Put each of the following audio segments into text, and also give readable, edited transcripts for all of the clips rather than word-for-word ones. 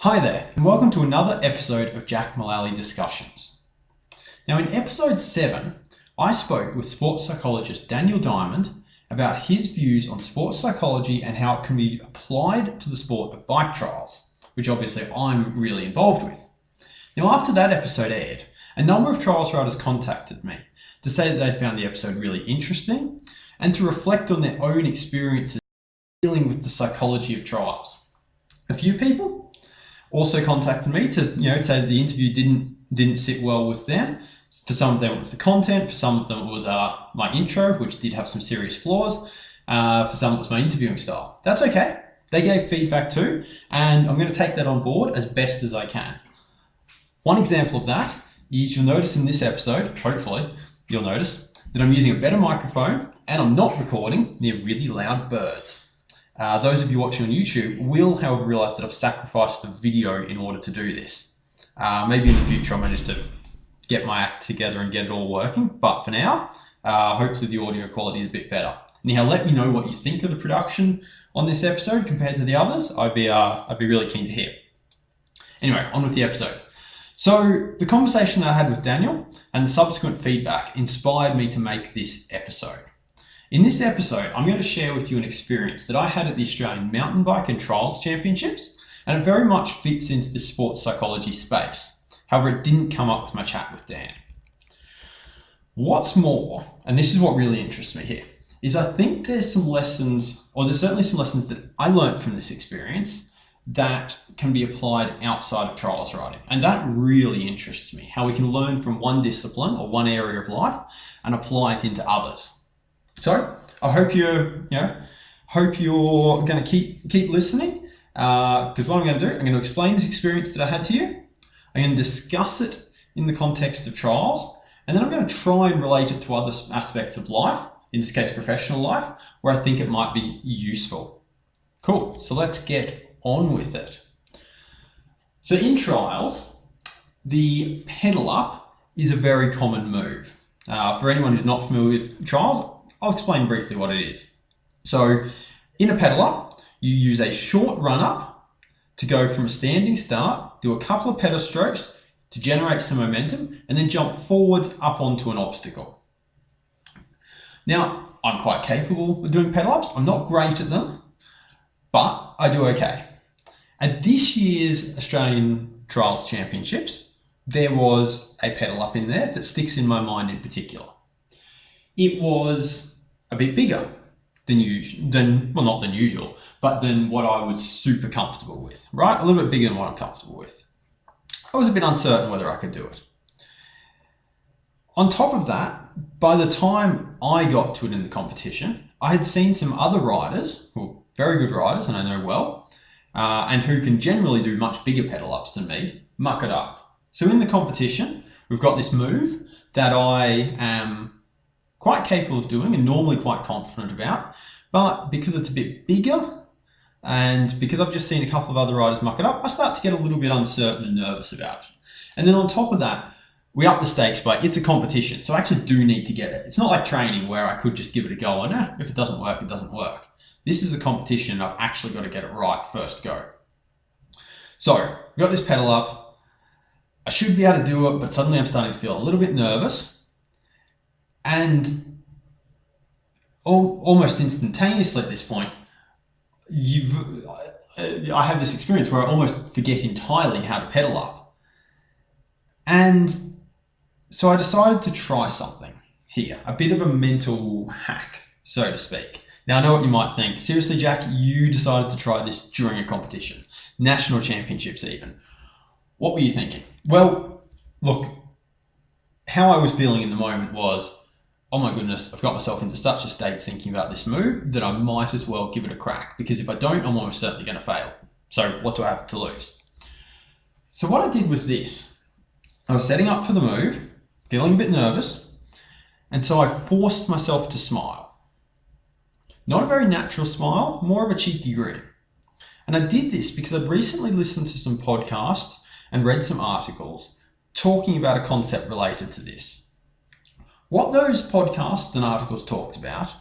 Hi there, and welcome to another episode of Jack Mullally Discussions. Now, in episode 7, I spoke with sports psychologist Daniel Diamond about his views on sports psychology and how it can be applied to the sport of bike trials, which obviously I'm really involved with. Now, after that episode aired, a number of trials riders contacted me to say that they'd found the episode really interesting and to reflect on their own experiences dealing with the psychology of trials. A few people also contacted me to say that the interview didn't sit well with them. For some of them it was the content, for some of them it was my intro, which did have some serious flaws, for some it was my interviewing style. That's okay. They gave feedback too, and I'm going to take that on board as best as I can. One example of that is you'll notice in this episode, hopefully you'll notice, that I'm using a better microphone and I'm not recording near really loud birds. Those of you watching on YouTube will, however, realise that I've sacrificed the video in order to do this. Maybe in the future I'll manage to get my act together and get it all working, but for now, hopefully the audio quality is a bit better. Anyhow, let me know what you think of the production on this episode compared to the others. I'd be really keen to hear. Anyway, on with the episode. So the conversation that I had with Daniel and the subsequent feedback inspired me to make this episode. In this episode, I'm going to share with you an experience that I had at the Australian Mountain Bike and Trials Championships, and it very much fits into the sports psychology space. However, it didn't come up with my chat with Dan. What's more, and this is what really interests me here, is I think there's certainly some lessons that I learned from this experience that can be applied outside of trials riding. And that really interests me, how we can learn from one discipline or one area of life and apply it into others. So I hope you're going to keep listening, because what I'm going to do, I'm going to explain this experience that I had to you. I'm going to discuss it in the context of trials, and then I'm going to try and relate it to other aspects of life, in this case professional life, where I think it might be useful. Cool, so let's get on with it. So in trials, the pedal up is a very common move. For anyone who's not familiar with trials, I'll explain briefly what it is. So in a pedal up, you use a short run up to go from a standing start, do a couple of pedal strokes to generate some momentum, and then jump forwards up onto an obstacle. Now, I'm quite capable of doing pedal ups. I'm not great at them, but I do okay. At this year's Australian Trials Championships, there was a pedal up in there that sticks in my mind in particular. It was a bit bigger than usual, but than what I was super comfortable with, right? A little bit bigger than what I'm comfortable with. I was a bit uncertain whether I could do it. On top of that, by the time I got to it in the competition, I had seen some other riders, who are very good riders and I know well, and who can generally do much bigger pedal ups than me, muck it up. So in the competition, we've got this move that I am quite capable of doing and normally quite confident about, but because it's a bit bigger and because I've just seen a couple of other riders muck it up, I start to get a little bit uncertain and nervous about it. And then on top of that, we up the stakes by it's a competition, so I actually do need to get it. It's not like training where I could just give it a go and if it doesn't work, it doesn't work. This is a competition and I've actually got to get it right first go. So we've got this pedal up. I should be able to do it, but suddenly I'm starting to feel a little bit nervous. And almost instantaneously at this point, I have this experience where I almost forget entirely how to pedal up. And so I decided to try something here, a bit of a mental hack, so to speak. Now I know what you might think. Seriously, Jack, you decided to try this during a competition, national championships even. What were you thinking? Well, look, how I was feeling in the moment was, oh my goodness, I've got myself into such a state thinking about this move that I might as well give it a crack, because if I don't, I'm almost certainly going to fail. So what do I have to lose? So what I did was this. I was setting up for the move, feeling a bit nervous, and so I forced myself to smile. Not a very natural smile, more of a cheeky grin. And I did this because I'd recently listened to some podcasts and read some articles talking about a concept related to this. What those podcasts and articles talked about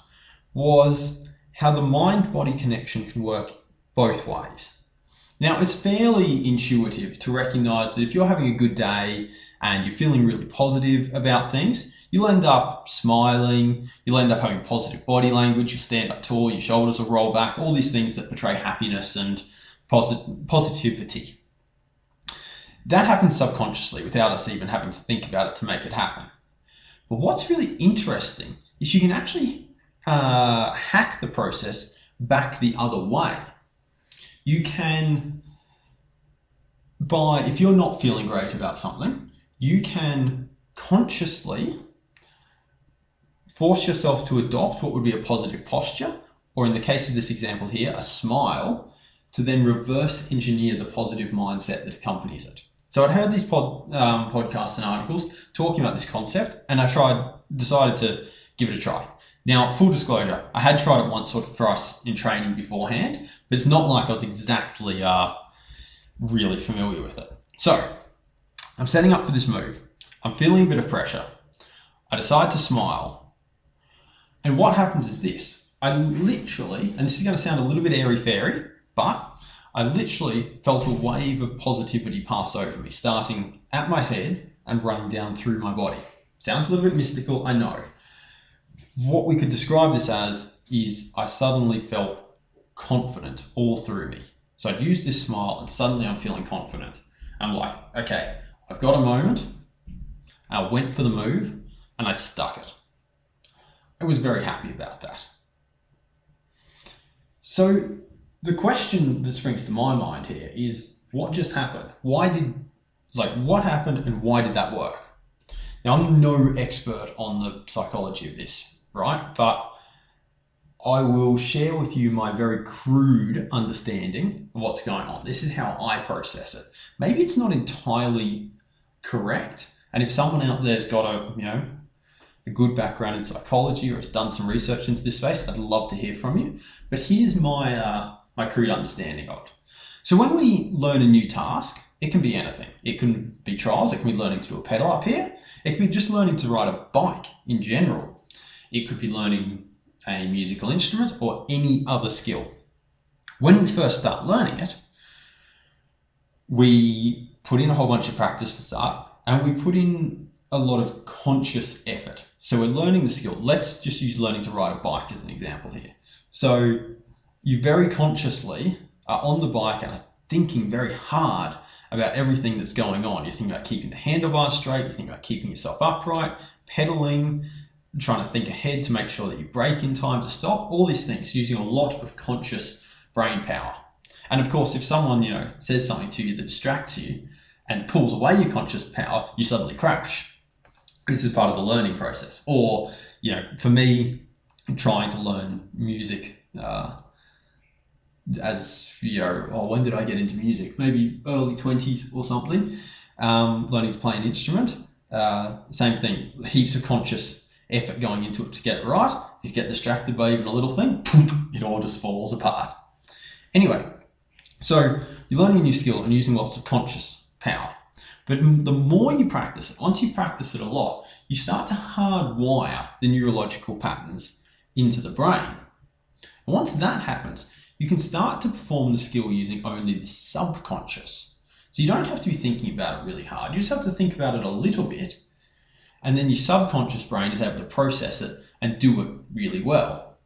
was how the mind-body connection can work both ways. Now, it's fairly intuitive to recognize that if you're having a good day and you're feeling really positive about things, you'll end up smiling, you'll end up having positive body language, you'll stand up tall, your shoulders will roll back, all these things that portray happiness and positivity. That happens subconsciously without us even having to think about it to make it happen. But what's really interesting is you can actually hack the process back the other way. You can, if you're not feeling great about something, you can consciously force yourself to adopt what would be a positive posture, or in the case of this example here, a smile, to then reverse engineer the positive mindset that accompanies it. So I'd heard these podcasts and articles talking about this concept, and I decided to give it a try. Now, full disclosure, I had tried it once or twice in training beforehand, but it's not like I was exactly really familiar with it. So I'm setting up for this move. I'm feeling a bit of pressure. I decide to smile. And what happens is this. I literally, and this is going to sound a little bit airy-fairy, but I literally felt a wave of positivity pass over me, starting at my head and running down through my body. Sounds a little bit mystical, I know. What we could describe this as is I suddenly felt confident all through me. So I'd use this smile and suddenly I'm feeling confident. I'm like, okay, I've got a moment. I went for the move and I stuck it. I was very happy about that. So the question that springs to my mind here is, what just happened? What happened and why did that work? Now, I'm no expert on the psychology of this, right? But I will share with you my very crude understanding of what's going on. This is how I process it. Maybe it's not entirely correct. And if someone out there's got a good background in psychology or has done some research into this space, I'd love to hear from you. But here's my crude understanding of it. So when we learn a new task, it can be anything. It can be trials. It can be learning to do a pedal up here. It can be just learning to ride a bike in general. It could be learning a musical instrument or any other skill. When we first start learning it, we put in a whole bunch of practice to start, and we put in a lot of conscious effort. So we're learning the skill. Let's just use learning to ride a bike as an example here. So you very consciously are on the bike and are thinking very hard about everything that's going on. You're thinking about keeping the handlebars straight, you're thinking about keeping yourself upright, pedaling, trying to think ahead to make sure that you brake in time to stop, all these things, using a lot of conscious brain power. And of course, if someone, says something to you that distracts you and pulls away your conscious power, you suddenly crash. This is part of the learning process. Or, for me, trying to learn music, when did I get into music? Maybe early 20s or something. Learning to play an instrument. Same thing, heaps of conscious effort going into it to get it right. If you get distracted by even a little thing, it all just falls apart. Anyway, so you're learning a new skill and using lots of conscious power. But the more you practice it, once you practice it a lot, you start to hardwire the neurological patterns into the brain. And once that happens, you can start to perform the skill using only the subconscious. So you don't have to be thinking about it really hard. You just have to think about it a little bit, and then your subconscious brain is able to process it and do it really well.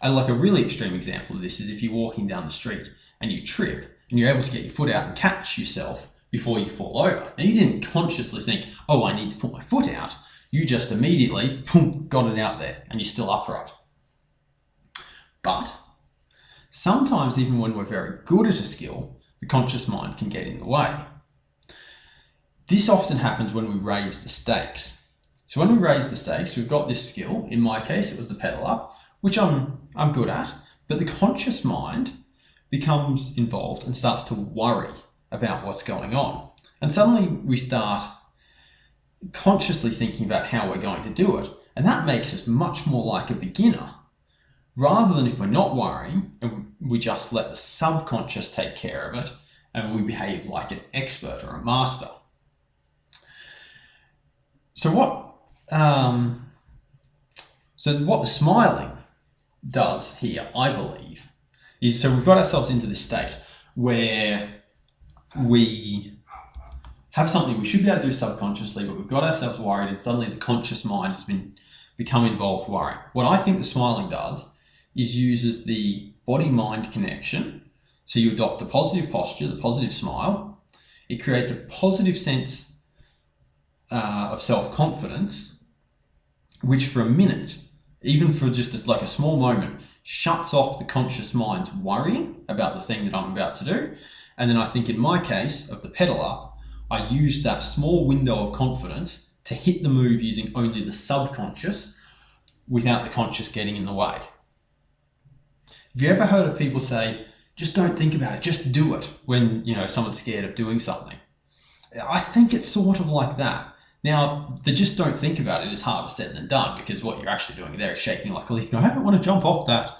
And like a really extreme example of this is if you're walking down the street and you trip and you're able to get your foot out and catch yourself before you fall over. Now, you didn't consciously think, oh, I need to put my foot out. You just immediately got it out there and you're still upright. But sometimes even when we're very good at a skill, the conscious mind can get in the way. This often happens when we raise the stakes. So when we raise the stakes, we've got this skill. In my case, it was the pedal up, which I'm good at, but the conscious mind becomes involved and starts to worry about what's going on. And suddenly we start consciously thinking about how we're going to do it. And that makes us much more like a beginner, rather than if we're not worrying and we just let the subconscious take care of it and we behave like an expert or a master. So what the smiling does here, I believe, is so we've got ourselves into this state. where we have something we should be able to do subconsciously, but we've got ourselves worried and suddenly the conscious mind has become involved worrying. What I think the smiling does is uses the body-mind connection. So you adopt the positive posture, the positive smile. It creates a positive sense of self-confidence, which for a minute, even for just like a small moment, shuts off the conscious mind's worrying about the thing that I'm about to do. And then I think in my case of the pedal up, I used that small window of confidence to hit the move using only the subconscious without the conscious getting in the way. Have you ever heard of people say, just don't think about it, just do it, when someone's scared of doing something? I think it's sort of like that. Now, the just don't think about it is harder said than done, because what you're actually doing there is shaking like a leaf. I don't want to jump off that.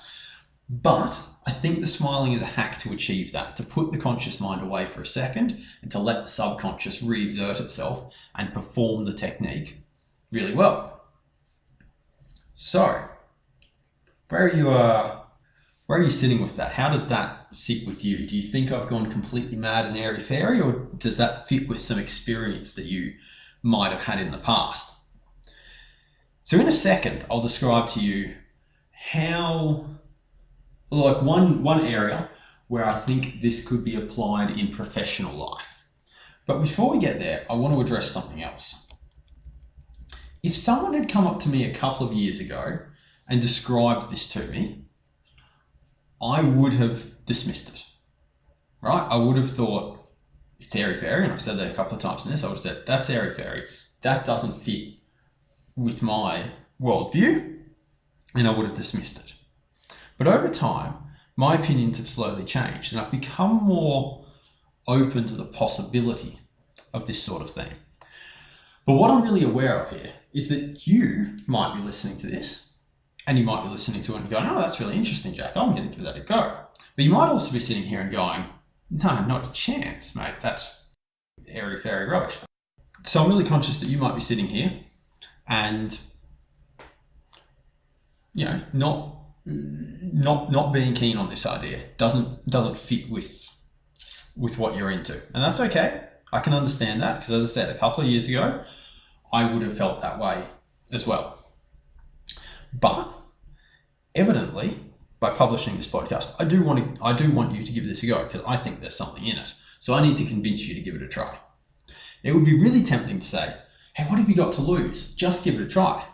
But I think the smiling is a hack to achieve that, to put the conscious mind away for a second and to let the subconscious re-exert itself and perform the technique really well. So, where are you sitting with that? How does that sit with you? Do you think I've gone completely mad and airy-fairy, or does that fit with some experience that you might have had in the past? So in a second, I'll describe to you how, like one area where I think this could be applied in professional life. But before we get there, I want to address something else. If someone had come up to me a couple of years ago and described this to me, I would have dismissed it, right? I would have thought, it's airy-fairy, and I've said that a couple of times in this. I would have said, that's airy-fairy. That doesn't fit with my worldview, and I would have dismissed it. But over time, my opinions have slowly changed, and I've become more open to the possibility of this sort of thing. But what I'm really aware of here is that you might be listening to this, and you might be listening to it and going, oh, that's really interesting, Jack. I'm going to give that a go. But you might also be sitting here and going, no, not a chance, mate. That's airy-fairy rubbish. So I'm really conscious that you might be sitting here and, not being keen on this idea. Doesn't fit with what you're into. And that's okay. I can understand that, because as I said, a couple of years ago, I would have felt that way as well. But evidently, by publishing this podcast, I do want you to give this a go, because I think there's something in it. So I need to convince you to give it a try. It would be really tempting to say, hey, what have you got to lose? Just give it a try.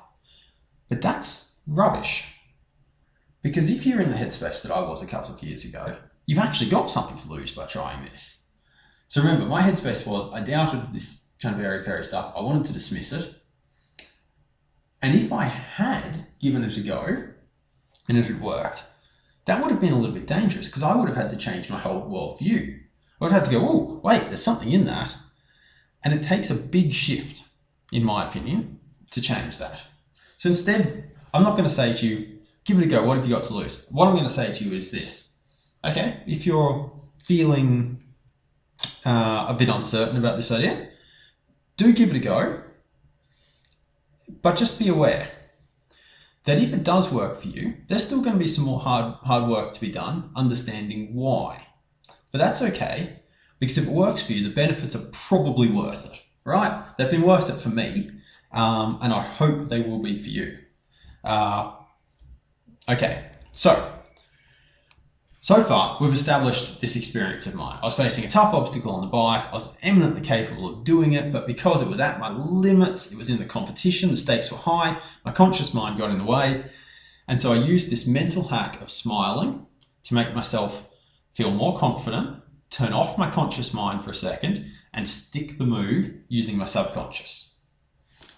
But that's rubbish. Because if you're in the headspace that I was a couple of years ago, you've actually got something to lose by trying this. So remember, my headspace was, I doubted this kind of airy-fairy stuff. I wanted to dismiss it. And if I had given it a go and it had worked, that would have been a little bit dangerous, because I would have had to change my whole worldview. I would have had to go, oh, wait, there's something in that. And it takes a big shift, in my opinion, to change that. So instead, I'm not going to say to you, give it a go, what have you got to lose? What I'm going to say to you is this. Okay, if you're feeling a bit uncertain about this idea, do give it a go. But just be aware that if it does work for you, there's still going to be some more hard work to be done, understanding why. But that's okay, because if it works for you, the benefits are probably worth it, right? They've been worth it for me, and I hope they will be for you. Okay, so far, we've established this experience of mine. I was facing a tough obstacle on the bike. I was eminently capable of doing it, but because it was at my limits, it was in the competition, the stakes were high, my conscious mind got in the way. And so I used this mental hack of smiling to make myself feel more confident, turn off my conscious mind for a second, and stick the move using my subconscious.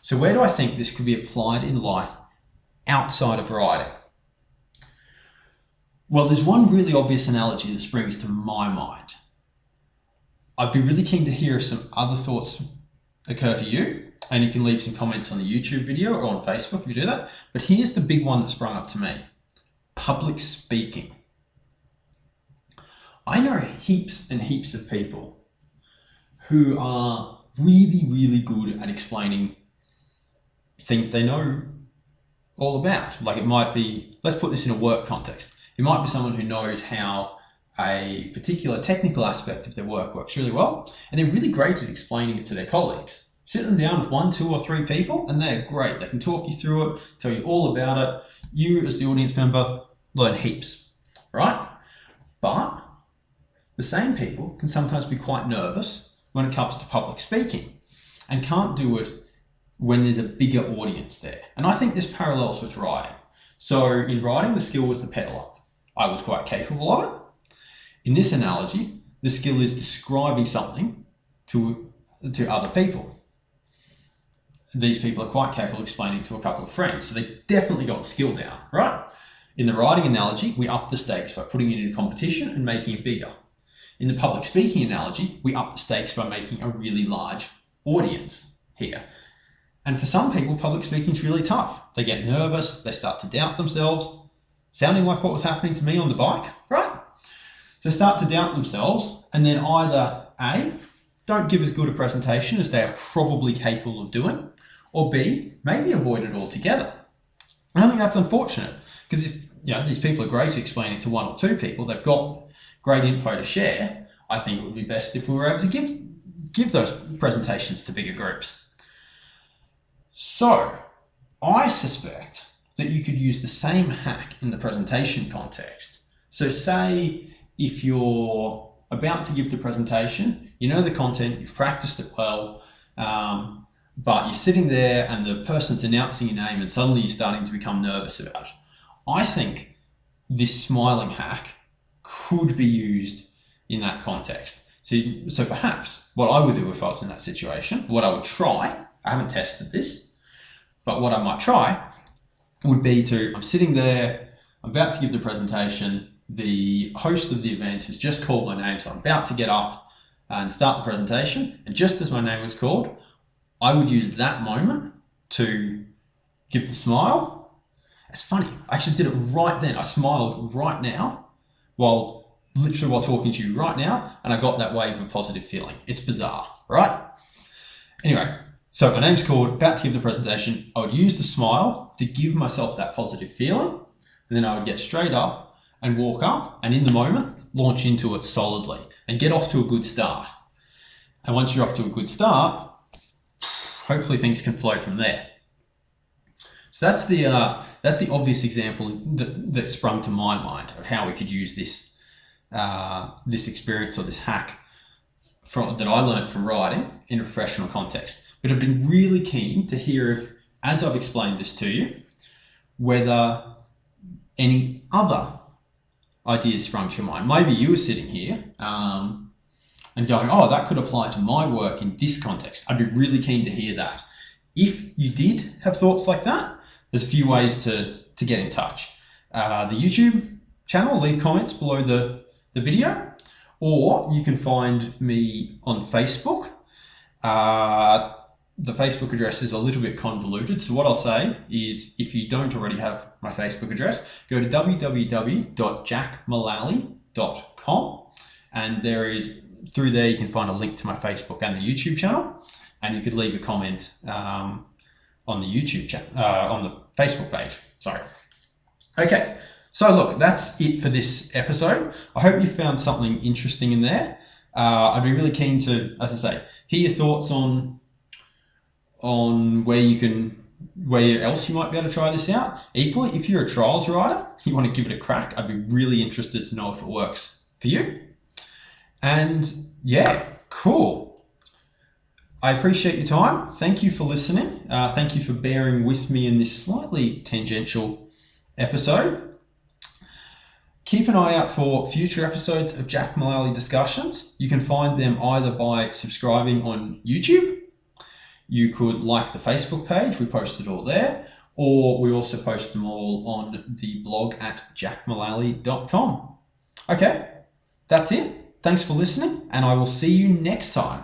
So where do I think this could be applied in life outside of riding? Well, there's one really obvious analogy that springs to my mind. I'd be really keen to hear if some other thoughts occur to you, and you can leave some comments on the YouTube video or on Facebook if you do that. But here's the big one that sprung up to me. Public speaking. I know heaps and heaps of people who are really, really good at explaining things they know all about. Like it might be, let's put this in a work context. It might be someone who knows how a particular technical aspect of their work works really well, and they're really great at explaining it to their colleagues. Sit them down with 1, 2, or 3 people, and they're great. They can talk you through it, tell you all about it. You, as the audience member, learn heaps, right? But the same people can sometimes be quite nervous when it comes to public speaking and can't do it when there's a bigger audience there. And I think this parallels with writing. So in writing, the skill was the peddler. I was quite capable of it. In this analogy, the skill is describing something to other people. These people are quite capable of explaining to a couple of friends. So they definitely got the skill down, right? In the writing analogy, we up the stakes by putting it in a competition and making it bigger. In the public speaking analogy, we up the stakes by making a really large audience here. And for some people, public speaking is really tough. They get nervous, they start to doubt themselves, sounding like what was happening to me on the bike, right? So they start to doubt themselves and then either A, don't give as good a presentation as they are probably capable of doing, or B, maybe avoid it altogether. And I think that's unfortunate because if these people are great at explaining to 1 or 2 people, they've got great info to share, I think it would be best if we were able to give those presentations to bigger groups. So I suspect that you could use the same hack in the presentation context. So say if you're about to give the presentation, you know the content, you've practiced it well, but you're sitting there and the person's announcing your name and suddenly you're starting to become nervous about it. I think this smiling hack could be used in that context. So perhaps what I would do if I was in that situation, what I would try, I haven't tested this, but what I might try would be I'm sitting there, I'm about to give the presentation, the host of the event has just called my name, so I'm about to get up and start the presentation, and just as my name was called, I would use that moment to give the smile. It's funny, I actually did it right then. I smiled right now, literally while talking to you right now, and I got that wave of positive feeling. It's bizarre, right? Anyway, so my name's called, about to give the presentation. I would use the smile to give myself that positive feeling, and then I would get straight up and walk up, and in the moment, launch into it solidly and get off to a good start. And once you're off to a good start, hopefully things can flow from there. So that's the obvious example that sprung to my mind of how we could use this experience or this hack that I learned from writing in a professional context. But I've been really keen to hear if, as I've explained this to you, whether any other ideas sprung to your mind. Maybe you were sitting here and going, oh, that could apply to my work in this context. I'd be really keen to hear that. If you did have thoughts like that, there's a few ways to get in touch. The YouTube channel, leave comments below the video, or you can find me on Facebook. The Facebook address is a little bit convoluted, so what I'll say is if you don't already have my Facebook address, go to www.jackmullaly.com, and through there you can find a link to my Facebook and the YouTube channel, and you could leave a comment on the YouTube channel, on the Facebook page. Sorry. Okay, so look, that's it for this episode. I hope you found something interesting in there. I'd be really keen to, as I say, hear your thoughts on where else you might be able to try this out. Equally, if you're a trials writer, you want to give it a crack, I'd be really interested to know if it works for you. And yeah, cool. I appreciate your time. Thank you for listening. Thank you for bearing with me in this slightly tangential episode. Keep an eye out for future episodes of Jack Mullaly Discussions. You can find them either by subscribing on YouTube. You could like the Facebook page, we post it all there, or we also post them all on the blog at jackmullaly.com. Okay, that's it. Thanks for listening, and I will see you next time.